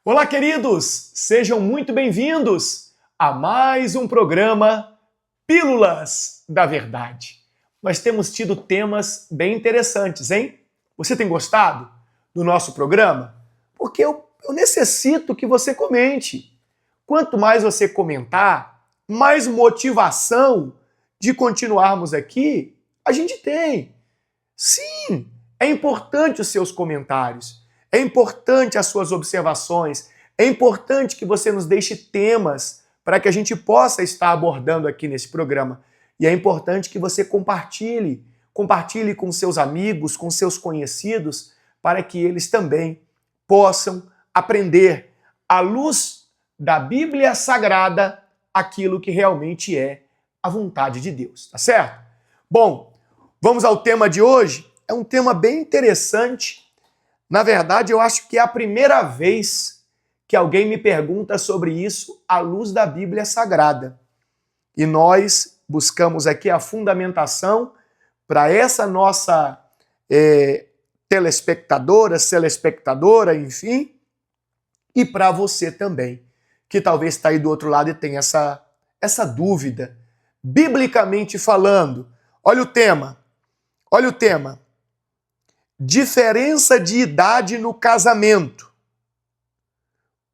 Olá, queridos! Sejam muito bem-vindos a mais um programa Pílulas da Verdade. Nós temos tido temas bem interessantes, hein? Você tem gostado do nosso programa? Porque eu necessito que você comente. Quanto mais você comentar, mais motivação de continuarmos aqui a gente tem. Sim, é importante os seus comentários, é importante as suas observações, é importante que você nos deixe temas para que a gente possa estar abordando aqui nesse programa. E é importante que você compartilhe com seus amigos, com seus conhecidos, para que eles também possam aprender, à luz da Bíblia Sagrada, aquilo que realmente é a vontade de Deus, tá certo? Bom, vamos ao tema de hoje. É um tema bem interessante. Na verdade, eu acho que é a primeira vez que alguém me pergunta sobre isso à luz da Bíblia Sagrada. E nós buscamos aqui a fundamentação para essa nossa telespectadora, enfim, e para você também, que talvez está aí do outro lado e tem essa dúvida. Biblicamente falando, olha o tema. Diferença de idade no casamento.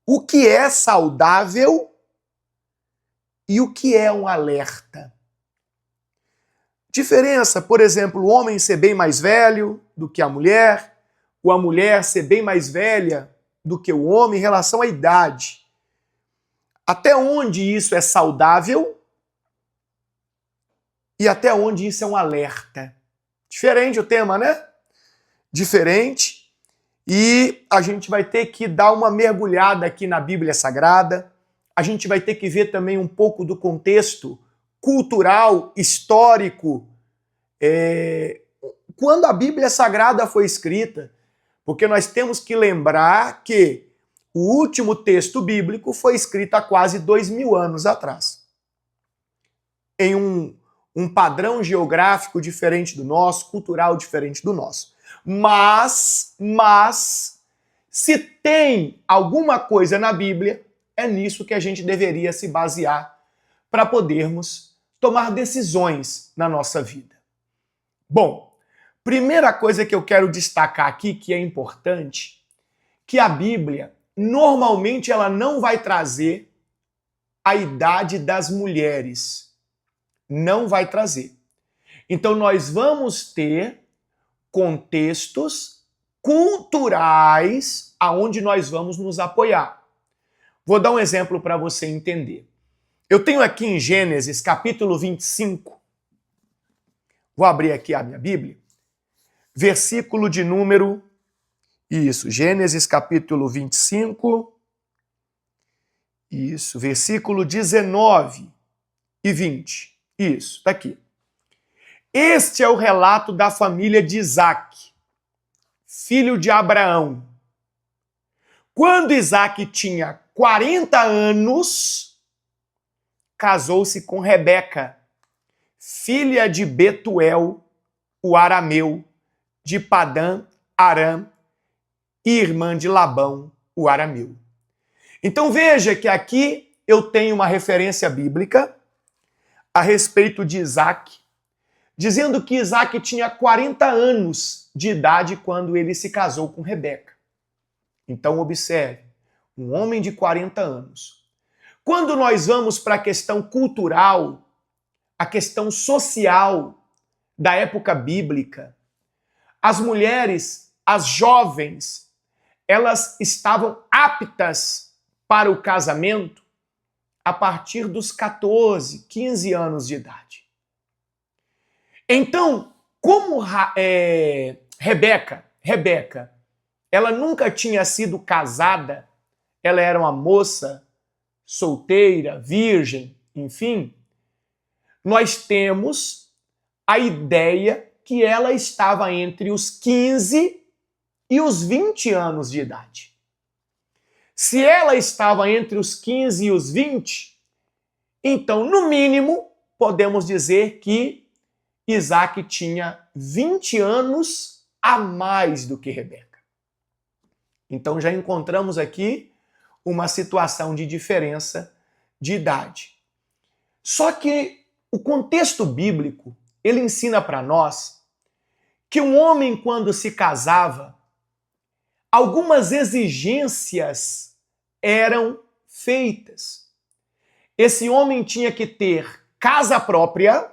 O que é saudável e o que é um alerta? Diferença, por exemplo, o homem ser bem mais velho do que a mulher, ou a mulher ser bem mais velha do que o homem em relação à idade. Até onde isso é saudável e até onde isso é um alerta. Diferente o tema, né? Diferente, e a gente vai ter que dar uma mergulhada aqui na Bíblia Sagrada, a gente vai ter que ver também um pouco do contexto cultural, histórico, quando a Bíblia Sagrada foi escrita, porque nós temos que lembrar que o último texto bíblico foi escrito há quase 2000 anos atrás, em um padrão geográfico diferente do nosso, cultural diferente do nosso. Mas, se tem alguma coisa na Bíblia, é nisso que a gente deveria se basear para podermos tomar decisões na nossa vida. Bom, primeira coisa que eu quero destacar aqui, que é importante, que a Bíblia, normalmente, ela não vai trazer a idade das mulheres. Não vai trazer. Então, nós vamos ter contextos culturais aonde nós vamos nos apoiar. Vou dar um exemplo para você entender. Eu tenho aqui em Gênesis, capítulo 25, vou abrir aqui a minha Bíblia, versículo de número, Gênesis capítulo 25, versículo 19 e 20, tá aqui. Este é o relato da família de Isaque, filho de Abraão. Quando Isaque tinha 40 anos, casou-se com Rebeca, filha de Betuel, o arameu, de Padã Arã, e irmã de Labão, o arameu. Então veja que aqui eu tenho uma referência bíblica a respeito de Isaque, dizendo que Isaque tinha 40 anos de idade quando ele se casou com Rebeca. Então observe, um homem de 40 anos. Quando nós vamos para a questão cultural, a questão social da época bíblica, as mulheres, as jovens, elas estavam aptas para o casamento a partir dos 14, 15 anos de idade. Então, como Rebeca, ela nunca tinha sido casada, ela era uma moça solteira, virgem, enfim, nós temos a ideia que ela estava entre os 15 e os 20 anos de idade. Se ela estava entre os 15 e os 20, então, no mínimo, podemos dizer que Isaque tinha 20 anos a mais do que Rebeca. Então já encontramos aqui uma situação de diferença de idade. Só que o contexto bíblico, ele ensina para nós que um homem, quando se casava, algumas exigências eram feitas. Esse homem tinha que ter casa própria,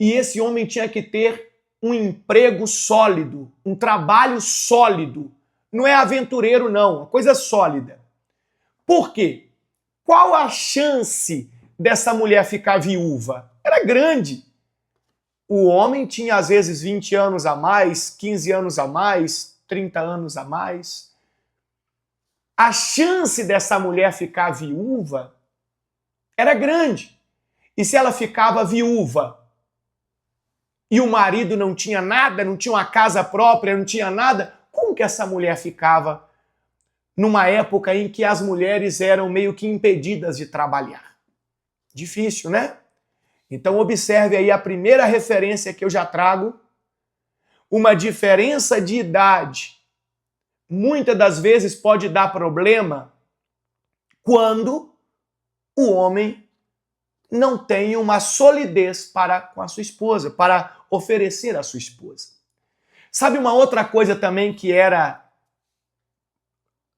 e esse homem tinha que ter um emprego sólido, um trabalho sólido. Não é aventureiro, não, uma coisa sólida. Por quê? Qual a chance dessa mulher ficar viúva? Era grande. O homem tinha, às vezes, 20 anos a mais, 15 anos a mais, 30 anos a mais. A chance dessa mulher ficar viúva era grande. E se ela ficava viúva e o marido não tinha nada, não tinha uma casa própria, não tinha nada, como que essa mulher ficava numa época em que as mulheres eram meio que impedidas de trabalhar? Difícil, né? Então observe aí a primeira referência que eu já trago, uma diferença de idade. Muitas das vezes pode dar problema quando o homem não tem uma solidez para com a sua esposa, para oferecer à sua esposa. Sabe uma outra coisa também que era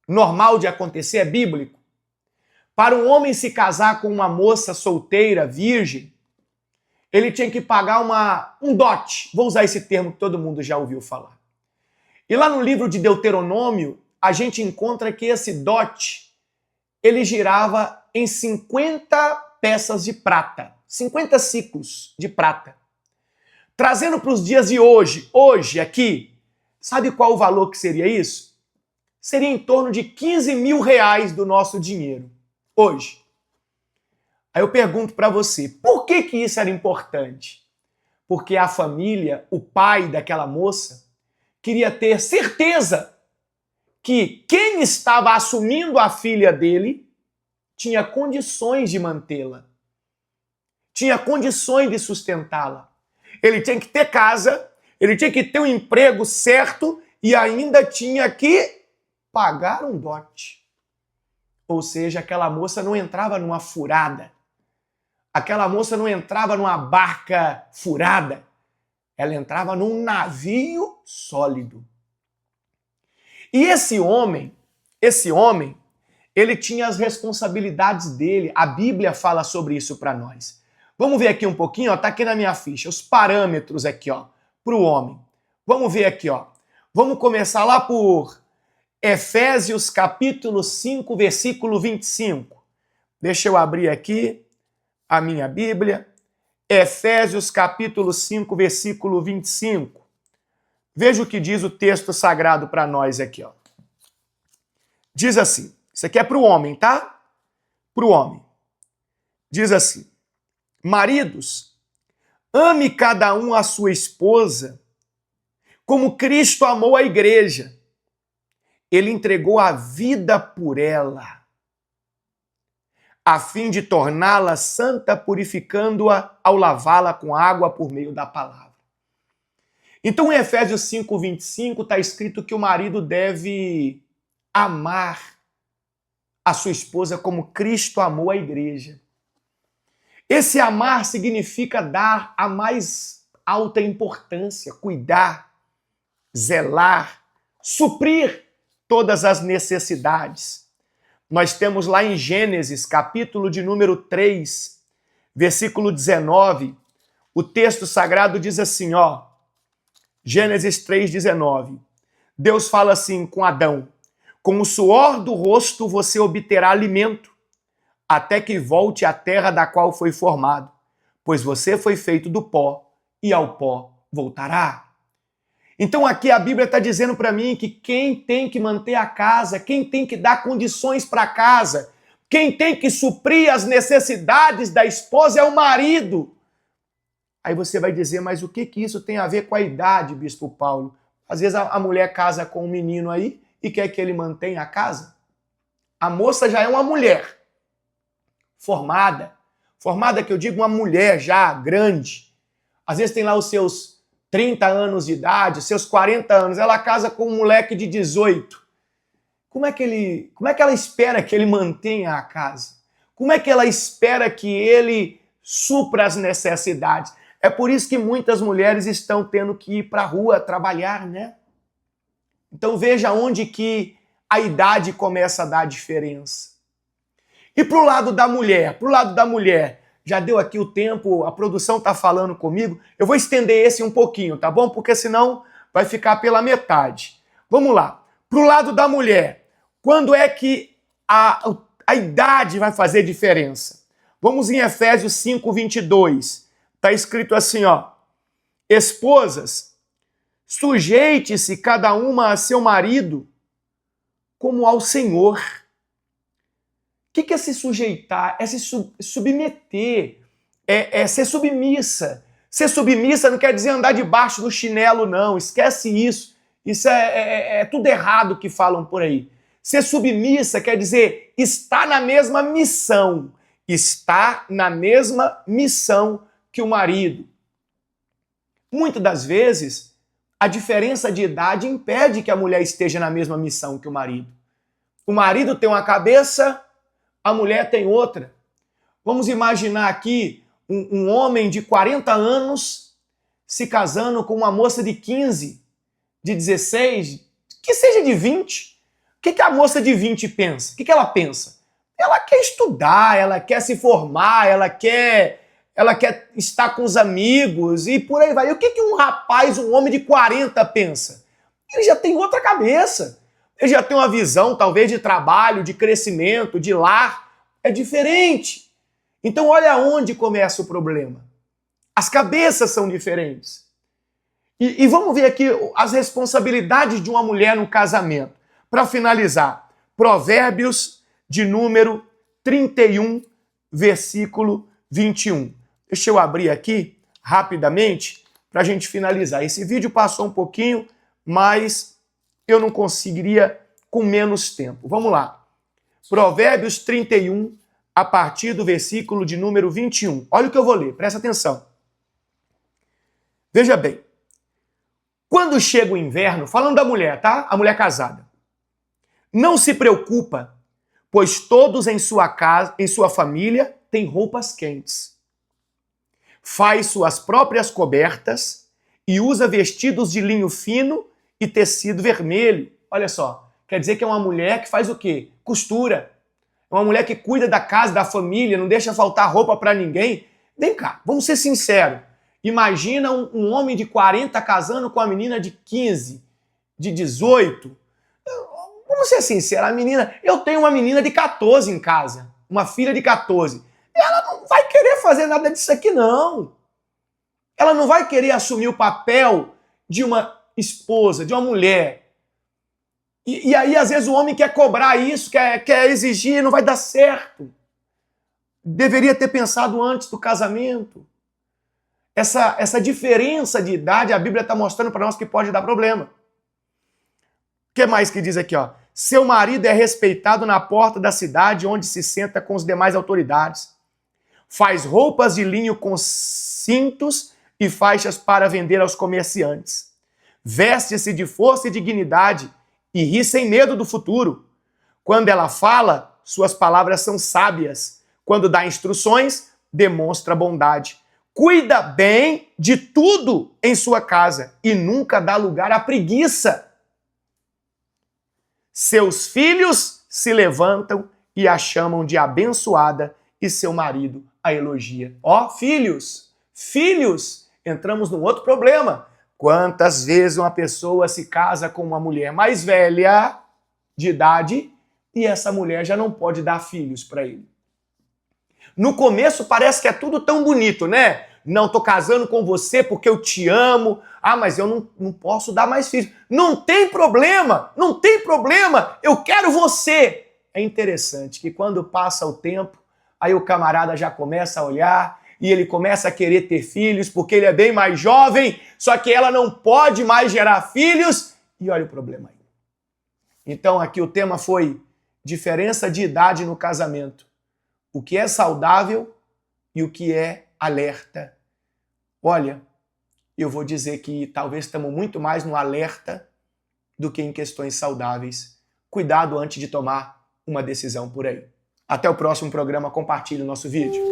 normal de acontecer, é bíblico? Para um homem se casar com uma moça solteira, virgem, ele tinha que pagar um dote. Vou usar esse termo que todo mundo já ouviu falar. E lá no livro de Deuteronômio, a gente encontra que esse dote, ele girava em 50 peças de prata, 50 ciclos de prata. Trazendo para os dias de hoje aqui, sabe qual o valor que seria isso? Seria em torno de 15 mil reais do nosso dinheiro, hoje. Aí eu pergunto para você, por que isso era importante? Porque a família, o pai daquela moça, queria ter certeza que quem estava assumindo a filha dele tinha condições de mantê-la, tinha condições de sustentá-la. Ele tinha que ter casa, ele tinha que ter um emprego certo e ainda tinha que pagar um dote. Ou seja, aquela moça não entrava numa furada, aquela moça não entrava numa barca furada, ela entrava num navio sólido. E esse homem, ele tinha as responsabilidades dele. A Bíblia fala sobre isso para nós. Vamos ver aqui um pouquinho, ó, tá aqui na minha ficha, os parâmetros aqui, ó, para o homem. Vamos ver aqui, ó. Vamos começar lá por Efésios capítulo 5, versículo 25. Deixa eu abrir aqui a minha Bíblia. Efésios capítulo 5, versículo 25. Veja o que diz o texto sagrado para nós aqui, ó. Diz assim, isso aqui é para o homem, tá? Para o homem. Diz assim, maridos, ame cada um a sua esposa, como Cristo amou a igreja. Ele entregou a vida por ela, a fim de torná-la santa, purificando-a ao lavá-la com água por meio da palavra. Então, em Efésios 5, 25, está escrito que o marido deve amar a sua esposa como Cristo amou a igreja. Esse amar significa dar a mais alta importância, cuidar, zelar, suprir todas as necessidades. Nós temos lá em Gênesis, capítulo de número 3, versículo 19, o texto sagrado diz assim, ó, Gênesis 3:19. Deus fala assim com Adão, com o suor do rosto você obterá alimento, até que volte à terra da qual foi formado, pois você foi feito do pó, e ao pó voltará. Então aqui a Bíblia está dizendo para mim que quem tem que manter a casa, quem tem que dar condições para a casa, quem tem que suprir as necessidades da esposa é o marido. Aí você vai dizer, mas o que isso tem a ver com a idade, Bispo Paulo? Às vezes a mulher casa com um menino aí e quer que ele mantenha a casa. A moça já é uma mulher formada que eu digo uma mulher já grande. Às vezes tem lá os seus 30 anos de idade, seus 40 anos, ela casa com um moleque de 18. como é que ela espera que ele mantenha a casa? Como é que ela espera que ele supra as necessidades? É por isso que muitas mulheres estão tendo que ir para a rua trabalhar, né? Então veja onde que a idade começa a dar diferença. E pro lado da mulher, já deu aqui o tempo, a produção está falando comigo, eu vou estender esse um pouquinho, tá bom? Porque senão vai ficar pela metade. Vamos lá. Pro lado da mulher, quando é que a idade vai fazer diferença? Vamos em Efésios 5:22. Está escrito assim, ó: esposas, sujeite-se cada uma a seu marido como ao Senhor. O que é se sujeitar? É se submeter, é ser submissa. Ser submissa não quer dizer andar debaixo do chinelo, não. Esquece isso. Isso é tudo errado que falam por aí. Ser submissa quer dizer estar na mesma missão. Está na mesma missão que o marido. Muitas das vezes, a diferença de idade impede que a mulher esteja na mesma missão que o marido. O marido tem uma cabeça, a mulher tem outra. Vamos imaginar aqui um homem de 40 anos se casando com uma moça de 15, de 16, que seja de 20. O que a moça de 20 pensa? O que ela pensa? Ela quer estudar, ela quer se formar, ela quer estar com os amigos e por aí vai. E o que um rapaz, um homem de 40 pensa? Ele já tem outra cabeça. Ele já tem uma visão, talvez, de trabalho, de crescimento, de lar. É diferente. Então, olha onde começa o problema. As cabeças são diferentes. E vamos ver aqui as responsabilidades de uma mulher no casamento. Para finalizar, Provérbios de número 31, versículo 21. Deixa eu abrir aqui rapidamente para a gente finalizar. Esse vídeo passou um pouquinho, mas eu não conseguiria com menos tempo. Vamos lá. Provérbios 31, a partir do versículo de número 21. Olha o que eu vou ler, presta atenção. Veja bem. Quando chega o inverno, falando da mulher, tá? A mulher casada. Não se preocupa, pois todos em sua casa, em sua família, têm roupas quentes. Faz suas próprias cobertas e usa vestidos de linho fino e tecido vermelho. Olha só, quer dizer que é uma mulher que faz o quê? Costura. É uma mulher que cuida da casa, da família, não deixa faltar roupa para ninguém. Vem cá, vamos ser sinceros. Imagina um homem de 40 casando com uma menina de 15, de 18. Vamos ser sinceros, eu tenho uma menina de 14 em casa, uma filha de 14. Ela não vai querer fazer nada disso aqui, não. Ela não vai querer assumir o papel de uma esposa, de uma mulher. E aí, às vezes, o homem quer cobrar isso, quer exigir, não vai dar certo. Deveria ter pensado antes do casamento. Essa diferença de idade, a Bíblia está mostrando para nós que pode dar problema. O que mais que diz aqui, ó? Seu marido é respeitado na porta da cidade, onde se senta com as demais autoridades. Faz roupas de linho com cintos e faixas para vender aos comerciantes. Veste-se de força e dignidade e ri sem medo do futuro. Quando ela fala, suas palavras são sábias. Quando dá instruções, demonstra bondade. Cuida bem de tudo em sua casa e nunca dá lugar à preguiça. Seus filhos se levantam e a chamam de abençoada e seu marido a elogia. Ó, filhos, entramos num outro problema. Quantas vezes uma pessoa se casa com uma mulher mais velha de idade e essa mulher já não pode dar filhos para ele? No começo parece que é tudo tão bonito, né? Não, tô casando com você porque eu te amo. Ah, mas eu não posso dar mais filhos. Não tem problema, eu quero você. É interessante que quando passa o tempo, aí o camarada já começa a olhar e ele começa a querer ter filhos porque ele é bem mais jovem, só que ela não pode mais gerar filhos. E olha o problema aí. Então aqui o tema foi diferença de idade no casamento. O que é saudável e o que é alerta. Olha, eu vou dizer que talvez estamos muito mais no alerta do que em questões saudáveis, cuidado antes de tomar uma decisão por aí. Até o próximo programa, compartilhe o nosso vídeo.